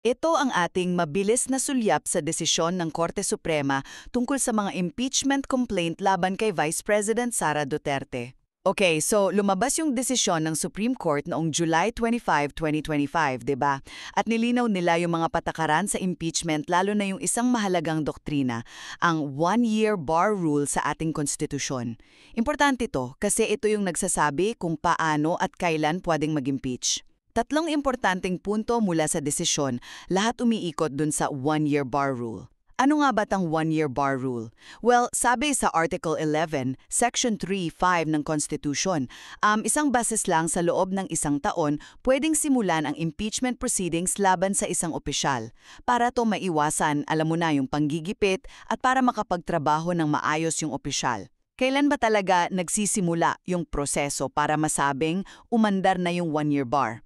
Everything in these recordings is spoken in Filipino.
Ito ang ating mabilis na sulyap sa desisyon ng Korte Suprema tungkol sa mga impeachment complaint laban kay Vice President Sara Duterte. Okay, so lumabas yung desisyon ng Supreme Court noong July 25, 2025, 'di ba? At nilinaw nila yung mga patakaran sa impeachment lalo na yung isang mahalagang doktrina, ang one-year bar rule sa ating konstitusyon. Importante to kasi ito yung nagsasabi kung paano at kailan pwedeng mag-impeach. Tatlong importanteng punto mula sa desisyon, lahat umiikot dun sa one-year bar rule. Ano nga ba tang one-year bar rule? Well, sabi sa Article 11, Section 3.5 ng Constitution, isang bases lang sa loob ng isang taon pwedeng simulan ang impeachment proceedings laban sa isang opisyal para to maiwasan, alam mo na, yung panggigipit at para makapagtrabaho ng maayos yung opisyal. Kailan ba talaga nagsisimula yung proseso para masabing umandar na yung one-year bar?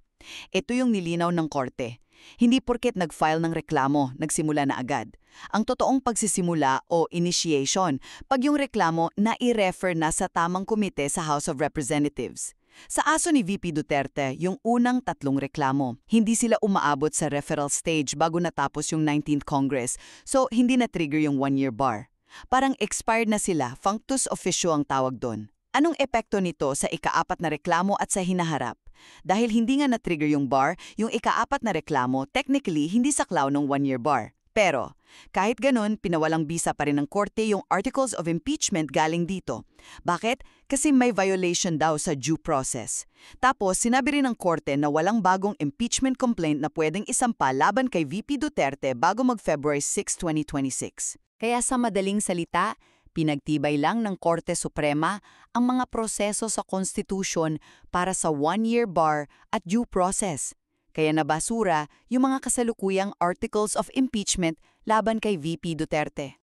Ito yung nilinaw ng korte. Hindi porket nag-file ng reklamo, nagsimula na agad. Ang totoong pagsisimula o initiation, pag yung reklamo na i-refer na sa tamang komite sa House of Representatives. Sa aso ni VP Duterte, yung unang tatlong reklamo, hindi sila umaabot sa referral stage bago natapos yung 19th Congress, so hindi na-trigger yung one-year bar. Parang expired na sila, functus officio ang tawag doon. Anong epekto nito sa ikaapat na reklamo at sa hinaharap? Dahil hindi nga na-trigger yung bar, yung ikaapat na reklamo, technically hindi saklaw ng one-year bar. Pero, kahit ganun, pinawalang bisa pa rin ng korte yung Articles of Impeachment galing dito. Bakit? Kasi may violation daw sa due process. Tapos, sinabi rin ng korte na walang bagong impeachment complaint na pwedeng isampa laban kay VP Duterte bago mag-February 6, 2026. Kaya sa madaling salita, pinagtibay lang ng Korte Suprema ang mga proseso sa Constitution para sa one-year bar at due process. Kaya nabasura yung mga kasalukuyang Articles of Impeachment laban kay VP Duterte.